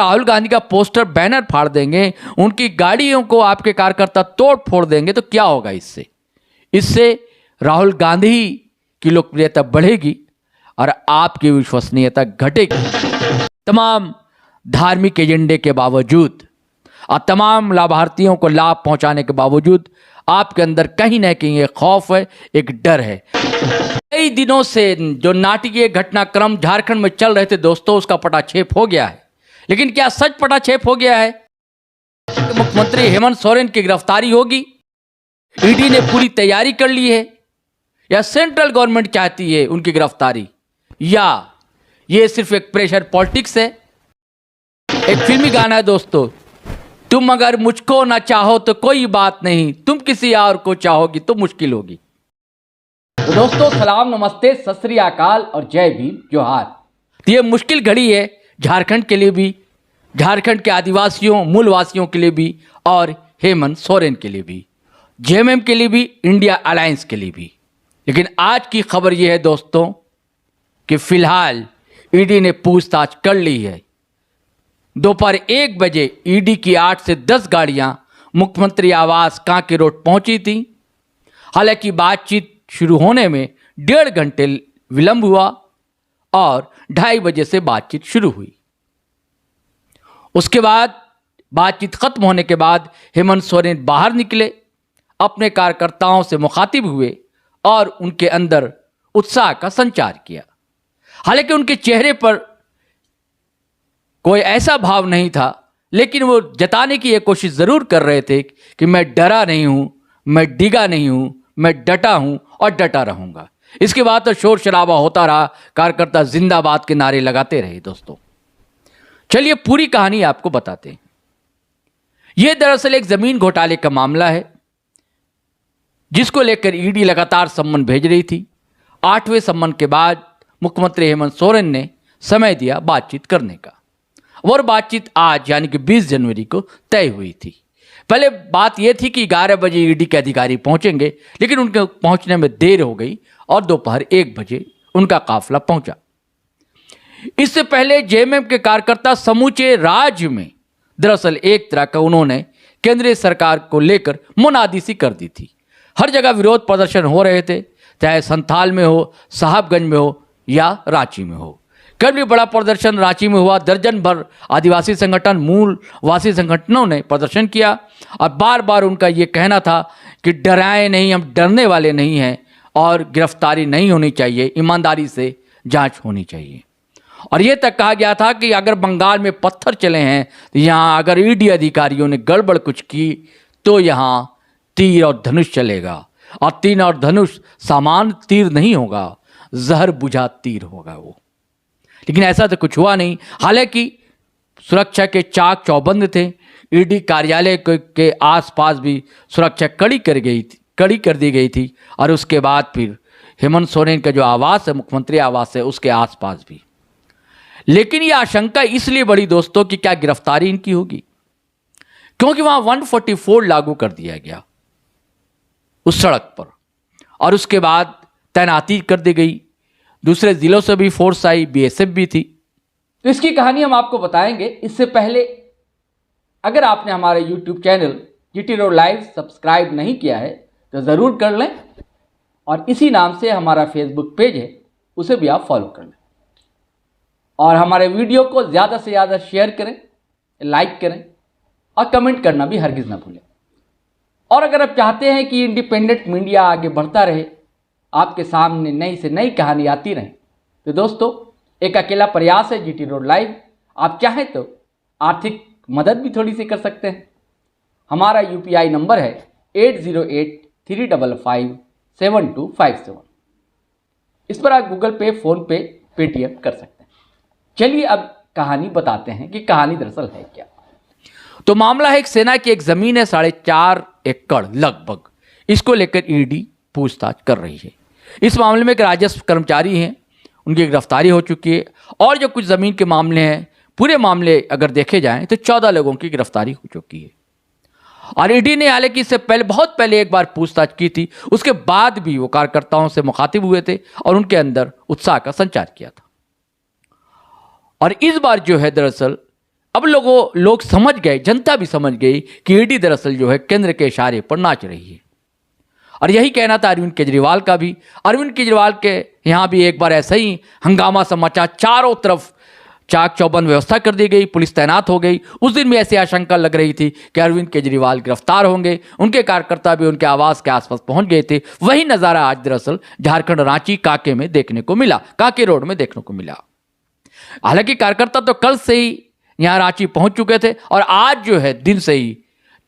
राहुल गांधी का poster banner फाड़ देंगे, उनकी गाड़ियों को आपके कार्यकर्ता तोड़ फोड़ देंगे, तो क्या होगा इससे? इससे राहुल गांधी की लोकप्रियता बढ़ेगी और आपकी विश्वसनीयता घटेगी। तमाम धार्मिक एजेंडे के बावजूद और तमाम लाभार्थियों को लाभ पहुंचाने के बावजूद आपके अंदर कहीं ना कहीं एक खौफ है, एक डर है। कई दिनों से जो नाटकीय घटनाक्रम झारखंड में चल रहे थे दोस्तों, उसका पटाक्षेप हो गया है। लेकिन क्या सच पटाक्षेप हो गया है? मुख्यमंत्री हेमंत सोरेन की गिरफ्तारी होगी? ईडी ने पूरी तैयारी कर ली है या सेंट्रल गवर्नमेंट चाहती है उनकी गिरफ्तारी, या ये सिर्फ एक प्रेशर पॉलिटिक्स है? एक फिल्मी गाना है दोस्तों, तुम अगर मुझको ना चाहो तो कोई बात नहीं, तुम किसी और को चाहोगी तो मुश्किल होगी। तो दोस्तों सलाम, नमस्ते, सत श्री अकाल और जय भीम, जोहार। तो ये मुश्किल घड़ी है झारखंड के लिए भी, झारखंड के आदिवासियों मूलवासियों के लिए भी और हेमंत सोरेन के लिए भी, जेएमएम के लिए भी, इंडिया अलायंस के लिए भी। लेकिन आज की खबर यह है दोस्तों कि फिलहाल ईडी ने पूछताछ कर ली है। दोपहर 1 बजे ईडी की 8 से 10 गाड़ियां मुख्यमंत्री आवास कांके रोड पहुंची थी। हालांकि बातचीत शुरू होने में 1.5 घंटे विलंब हुआ और 2:30 बजे से बातचीत शुरू हुई। उसके बाद बातचीत खत्म होने के बाद हेमंत सोरेन बाहर निकले, अपने कार्यकर्ताओं से मुखातिब हुए और उनके अंदर उत्साह का संचार किया। हालांकि उनके चेहरे पर कोई ऐसा भाव नहीं था, लेकिन वो जताने की एक कोशिश जरूर कर रहे थे कि मैं डरा नहीं हूं, मैं डिगा नहीं हूं, मैं डटा हूं और डटा रहूंगा। इसके बाद तो शोर शराबा होता रहा, कार्यकर्ता जिंदाबाद के नारे लगाते रहे। दोस्तों चलिए पूरी कहानी आपको बताते हैं। यह दरअसल एक जमीन घोटाले का मामला है जिसको लेकर ईडी लगातार सम्मन भेज रही थी। 8वें सम्मन के बाद मुख्यमंत्री हेमंत सोरेन ने समय दिया बातचीत करने का, और बातचीत आज यानी कि 20 जनवरी को तय हुई थी। पहले बात यह थी कि 11 बजे ईडी के अधिकारी पहुंचेंगे, लेकिन उनके पहुंचने में देर हो गई और दोपहर 1 बजे उनका काफिला पहुंचा। इससे पहले जेएमएम के कार्यकर्ता समूचे राज्य में दरअसल एक तरह का उन्होंने केंद्रीय सरकार को लेकर मुनादी सी कर दी थी। हर जगह विरोध प्रदर्शन हो रहे थे, चाहे संथाल में हो, साहबगंज में हो या रांची में हो। कल भी बड़ा प्रदर्शन रांची में हुआ। दर्जन भर आदिवासी संगठन, मूलवासी संगठनों ने प्रदर्शन किया और बार बार उनका ये कहना था कि डराएं नहीं, हम डरने वाले नहीं हैं और गिरफ्तारी नहीं होनी चाहिए, ईमानदारी से जांच होनी चाहिए। और ये तक कहा गया था कि अगर बंगाल में पत्थर चले हैं तो यहाँ अगर ईडी अधिकारियों ने गड़बड़ कुछ की तो यहाँ तीर और धनुष चलेगा, और तीर और धनुष सामान्य तीर नहीं होगा, जहर बुझा तीर होगा वो। लेकिन ऐसा तो कुछ हुआ नहीं। हालांकि सुरक्षा के चाक चौबंद थे। ईडी कार्यालय के आसपास भी सुरक्षा कड़ी कर दी गई थी और उसके बाद फिर हेमंत सोरेन का जो आवास है, मुख्यमंत्री आवास है, उसके आसपास भी। लेकिन यह आशंका इसलिए बढ़ी दोस्तों कि क्या गिरफ्तारी इनकी होगी, क्योंकि वहां 144 लागू कर दिया गया उस सड़क पर, और उसके बाद तैनाती कर दी गई। दूसरे जिलों से भी फोर्स आई, बीएसएफ भी थी। तो इसकी कहानी हम आपको बताएंगे। इससे पहले अगर आपने हमारे YouTube channel GT road live subscribe नहीं किया है तो ज़रूर कर लें, और इसी नाम से हमारा फेसबुक पेज है, उसे भी आप फॉलो कर लें, और हमारे वीडियो को ज़्यादा से ज़्यादा शेयर करें, लाइक करें और कमेंट करना भी हरगिज़ ना भूलें। और अगर आप चाहते हैं कि इंडिपेंडेंट मीडिया आगे बढ़ता रहे, आपके सामने नई से नई कहानी आती रहे, तो दोस्तों एक अकेला प्रयास है जीटी रोड लाइव। आप चाहें तो आर्थिक मदद भी थोड़ी सी कर सकते हैं। हमारा यूपीआई नंबर है 8083557257। इस पर आप गूगल पे, फ़ोन पे, पेटीएम कर सकते हैं। चलिए अब कहानी बताते हैं कि कहानी दरअसल है क्या। तो मामला है एक सेना की एक ज़मीन है 4.5 एकड़ लगभग, इसको लेकर ईडी पूछताछ कर रही है। इस मामले में एक राजस्व कर्मचारी हैं, उनकी गिरफ्तारी हो चुकी है, और जो कुछ ज़मीन के मामले हैं, पूरे मामले अगर देखे जाएं तो 14 लोगों की गिरफ्तारी हो चुकी है। और ईडी ने हालांकि इससे पहले, बहुत पहले एक बार पूछताछ की थी, उसके बाद भी वो कार्यकर्ताओं से मुखातिब हुए थे और उनके अंदर उत्साह का संचार किया था। और इस बार जो है दरअसल अब लोग समझ गए, जनता भी समझ गई कि ईडी दरअसल जो है केंद्र के इशारे पर नाच रही है। और यही कहना था अरविंद केजरीवाल का भी। अरविंद केजरीवाल के यहाँ भी एक बार ऐसा ही हंगामा समाचार, चारों तरफ चाक चौबंद व्यवस्था कर दी गई, पुलिस तैनात हो गई। उस दिन भी ऐसी आशंका लग रही थी कि अरविंद केजरीवाल गिरफ्तार होंगे, उनके कार्यकर्ता भी उनके आवास के आसपास पहुंच गए थे। वही नज़ारा आज दरअसल झारखंड रांची काके में देखने को मिला, काके रोड में देखने को मिला। हालांकि कार्यकर्ता तो कल से ही यहाँ रांची पहुंच चुके थे और आज जो है दिन से ही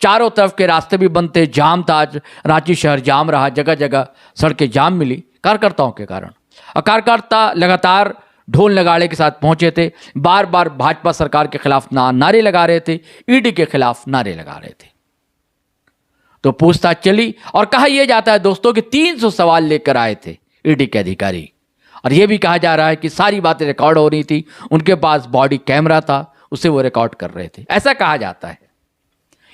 चारों तरफ के रास्ते भी बंद थे, जाम था। आज रांची शहर जाम रहा, जगह जगह सड़कें जाम मिली कार्यकर्ताओं के कारण। और कार्यकर्ता लगातार ढोल नगाड़े के साथ पहुंचे थे, बार बार भाजपा सरकार के खिलाफ नारे लगा रहे थे, ईडी के खिलाफ नारे लगा रहे थे। तो पूछताछ चली और कहा यह जाता है दोस्तों कि 300 सवाल लेकर आए थे ईडी के अधिकारी। और यह भी कहा जा रहा है कि सारी बातें रिकॉर्ड हो रही थी, उनके पास बॉडी कैमरा था, उसे वो रिकॉर्ड कर रहे थे, ऐसा कहा जाता है।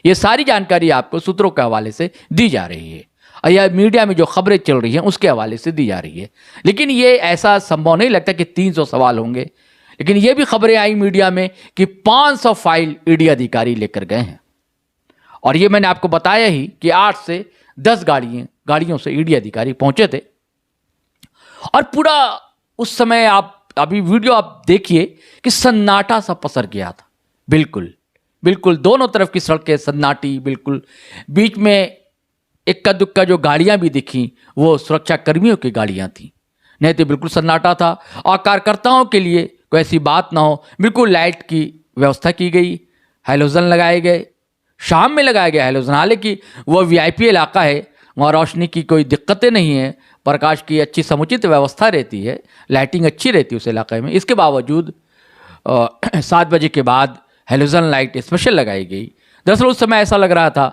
ये सारी जानकारी आपको सूत्रों के हवाले से दी जा रही है और यह मीडिया में जो खबरें चल रही हैं उसके हवाले से दी जा रही है। लेकिन ये ऐसा संभव नहीं लगता कि 300 सवाल होंगे। लेकिन ये भी खबरें आई मीडिया में कि 500 फाइल ईडी अधिकारी लेकर गए हैं। और ये मैंने आपको बताया ही कि 8 से 10 गाड़ियों से ईडी अधिकारी पहुंचे थे। और पूरा उस समय आप अभी वीडियो आप देखिए कि सन्नाटा सा पसर गया था। बिल्कुल दोनों तरफ की सड़कें सन्नाटी, बिल्कुल बीच में इक्का दुक्का जो गाड़ियां भी दिखी वो सुरक्षा कर्मियों की गाड़ियां थी, नहीं तो बिल्कुल सन्नाटा था। और कार्यकर्ताओं के लिए कोई ऐसी बात ना हो, बिल्कुल लाइट की व्यवस्था की गई, हैलोजन लगाए गए, शाम में लगाया गया हैलोजन। हालांकि वो वीआईपी इलाका है, वहाँ रोशनी की कोई दिक्कतें नहीं है, प्रकाश की अच्छी समुचित व्यवस्था रहती है, लाइटिंग अच्छी रहती है उस इलाके में। इसके बावजूद 7 बजे के बाद हैलोजन लाइट स्पेशल लगाई गई। दरअसल उस समय ऐसा लग रहा था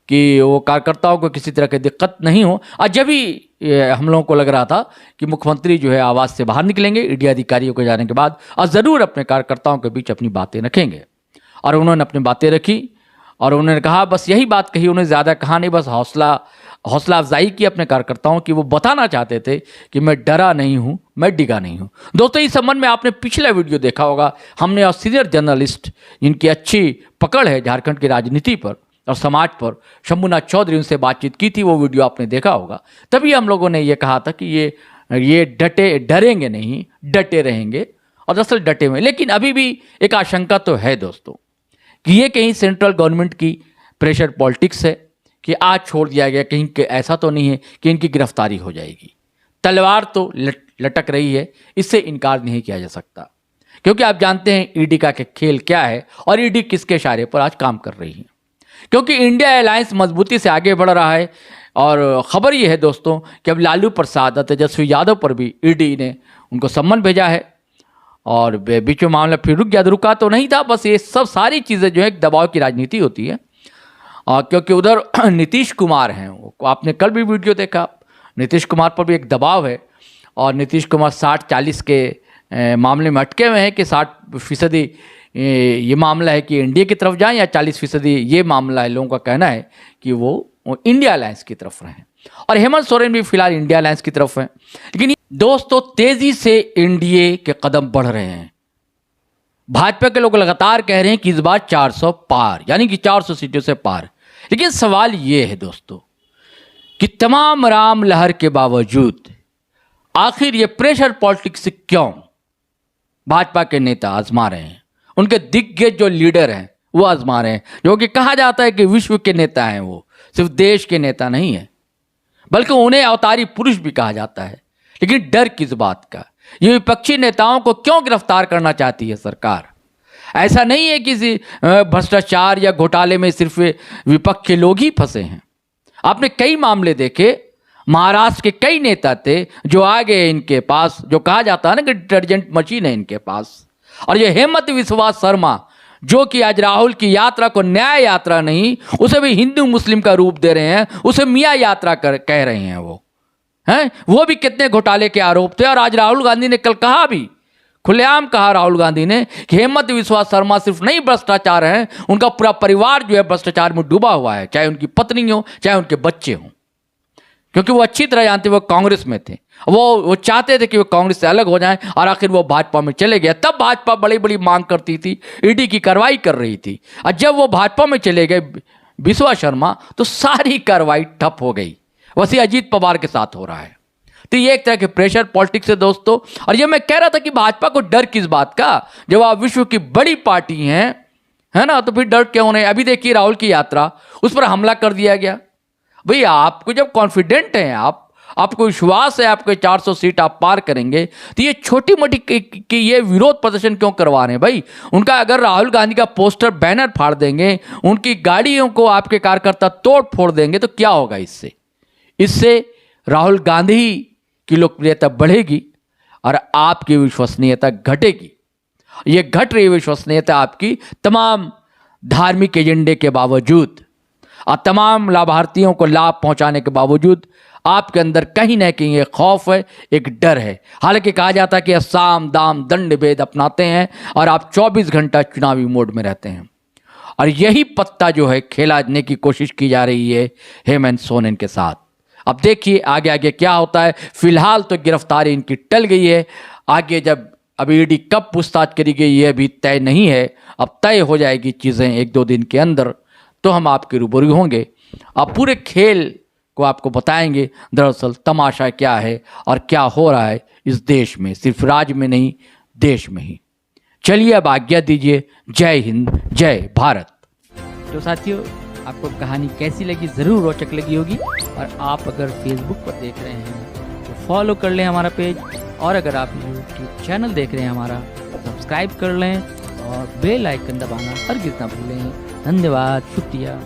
कि वो कार्यकर्ताओं को किसी तरह की दिक्कत नहीं हो। और जब भी हम लोगों को लग रहा था कि मुख्यमंत्री जो है आवास से बाहर निकलेंगे ईडी अधिकारियों के जाने के बाद और ज़रूर अपने कार्यकर्ताओं के बीच अपनी बातें रखेंगे। और उन्होंने अपनी बातें रखी और उन्होंने कहा, बस यही बात कही, उन्होंने ज़्यादा कहा नहीं, बस हौसला अफजाई की अपने कार्यकर्ताओं की। वो बताना चाहते थे कि मैं डरा नहीं हूँ, मैं डिगा नहीं हूँ। दोस्तों इस संबंध में आपने पिछला वीडियो देखा होगा, हमने और सीनियर जर्नलिस्ट जिनकी अच्छी पकड़ है झारखंड की राजनीति पर और समाज पर, शंभुनाथ चौधरी, उनसे बातचीत की थी। वो वीडियो आपने देखा होगा। तभी हम लोगों ने ये कहा था कि ये डरेंगे नहीं, डटे रहेंगे। और दरअसल डटे हुए। लेकिन अभी भी एक आशंका तो है दोस्तों कि ये कहीं सेंट्रल गवर्नमेंट की प्रेशर पॉलिटिक्स है कि आज छोड़ दिया गया, कहीं ऐसा तो नहीं है कि इनकी गिरफ्तारी हो जाएगी। तलवार तो लटक रही है, इससे इनकार नहीं किया जा सकता। क्योंकि आप जानते हैं ईडी का खेल क्या है और ईडी किसके इशारे पर आज काम कर रही है। क्योंकि इंडिया अलायंस मजबूती से आगे बढ़ रहा है। और ख़बर ये है दोस्तों कि अब लालू प्रसाद और तेजस्वी यादव पर भी ईडी ने उनको सम्मन भेजा है। और बीच में मामला फिर रुका तो नहीं था। बस ये सब सारी चीज़ें जो है एक दबाव की राजनीति होती है। क्योंकि उधर नीतीश कुमार हैं, आपने कल भी वीडियो देखा, नीतीश कुमार पर भी एक दबाव है। और नीतीश कुमार 60-40 के मामले में अटके हुए हैं कि 60% ये मामला है कि इंडिया की तरफ जाएं या 40% ये मामला है, लोगों का कहना है कि वो इंडिया अलायंस की तरफ रहें। और हेमंत सोरेन भी फिलहाल इंडिया अलायंस की तरफ हैं। लेकिन दोस्तों तेजी से एनडीए के कदम बढ़ रहे हैं। भाजपा के लोग लगातार कह रहे हैं कि इस बार 400 पार, यानी कि 400 सीटों से पार। लेकिन सवाल ये है दोस्तों कि तमाम राम लहर के बावजूद आखिर ये प्रेशर पॉलिटिक्स क्यों भाजपा के नेता आजमा रहे हैं, उनके दिग्गज जो लीडर हैं वो आजमा रहे हैं। जो कि कहा जाता है कि विश्व के नेता हैं, वो सिर्फ देश के नेता नहीं है, बल्कि उन्हें अवतारी पुरुष भी कहा जाता है। लेकिन डर किस बात का? ये विपक्षी नेताओं को क्यों गिरफ्तार करना चाहती है सरकार? ऐसा नहीं है कि भ्रष्टाचार या घोटाले में सिर्फ विपक्ष के लोग ही फंसे हैं। आपने कई मामले देखे, महाराष्ट्र के कई नेता थे जो आ गए इनके पास, जो कहा जाता है ना कि डिटर्जेंट मशीन है इनके पास। और ये हेमंत विश्वा शर्मा जो कि आज राहुल की यात्रा को न्याय यात्रा नहीं, उसे भी हिंदू मुस्लिम का रूप दे रहे हैं, उसे मियाँ यात्रा कह रहे हैं। वो भी कितने घोटाले के आरोप थे। और आज राहुल गांधी ने कल कहा, भी खुलेआम कहा राहुल गांधी ने कि हेमंत विश्वा शर्मा सिर्फ नहीं भ्रष्टाचार हैं, उनका पूरा परिवार जो है भ्रष्टाचार में डूबा हुआ है, चाहे उनकी पत्नी हो चाहे उनके बच्चे हों। क्योंकि वो अच्छी तरह जानते वो कांग्रेस में थे, वो चाहते थे कि वो कांग्रेस से अलग हो जाएं, और आखिर वो भाजपा में चले गए। तब भाजपा बड़ी बड़ी मांग करती थी, ईडी की कार्रवाई कर रही थी, और जब वो भाजपा में चले गए बिस्वा शर्मा, तो सारी कार्रवाई ठप हो गई। वैसे अजीत पवार के साथ हो रहा है। तो ये एक तरह के प्रेशर पॉलिटिक्स है दोस्तों। और ये मैं कह रहा था कि भाजपा को डर किस बात का, जब आप विश्व की बड़ी पार्टी हैं, है ना, तो फिर डर क्यों नहीं। अभी देखिए राहुल की यात्रा, उस पर हमला कर दिया गया। भाई आपको जब कॉन्फिडेंट हैं, आपको विश्वास है आपके 400 सीट आप पार करेंगे, तो ये छोटी मोटी कि ये विरोध प्रदर्शन क्यों करवा रहे हैं भाई। उनका अगर राहुल गांधी का पोस्टर बैनर फाड़ देंगे, उनकी गाड़ियों को आपके कार्यकर्ता तोड़ फोड़ देंगे, तो क्या होगा इससे राहुल गांधी की लोकप्रियता बढ़ेगी और आपकी विश्वसनीयता घटेगी। ये घट रही विश्वसनीयता आपकी तमाम धार्मिक एजेंडे के बावजूद और तमाम लाभार्थियों को लाभ पहुंचाने के बावजूद आपके अंदर कहीं ना कहीं एक खौफ है, एक डर है। हालांकि कहा जाता है कि साम दाम दंड भेद अपनाते हैं और आप 24 घंटा चुनावी मोड में रहते हैं, और यही पत्ता जो है खेलने की कोशिश की जा रही है हेमंत सोरेन के साथ। अब देखिए आगे आगे क्या होता है। फिलहाल तो गिरफ्तारी इनकी टल गई है, आगे जब अभी ईडी कब पूछताछ करेगी ये अभी तय नहीं है। अब तय हो जाएगी चीज़ें 1-2 दिन के अंदर, तो हम आपके रूबरू होंगे। अब पूरे खेल को आपको बताएंगे दरअसल तमाशा क्या है और क्या हो रहा है इस देश में, सिर्फ राज्य में नहीं देश में ही। चलिए अब आज्ञा दीजिए। जय हिंद, जय भारत। तो साथियों, आपको कहानी कैसी लगी, ज़रूर रोचक लगी होगी। और आप अगर फेसबुक पर देख रहे हैं तो फॉलो कर लें हमारा पेज, और अगर आप यूट्यूब चैनल देख रहे हैं हमारा, सब्सक्राइब कर लें और बेल आइकन दबाना हरगिज़ ना भूलें। धन्यवाद, शुक्रिया।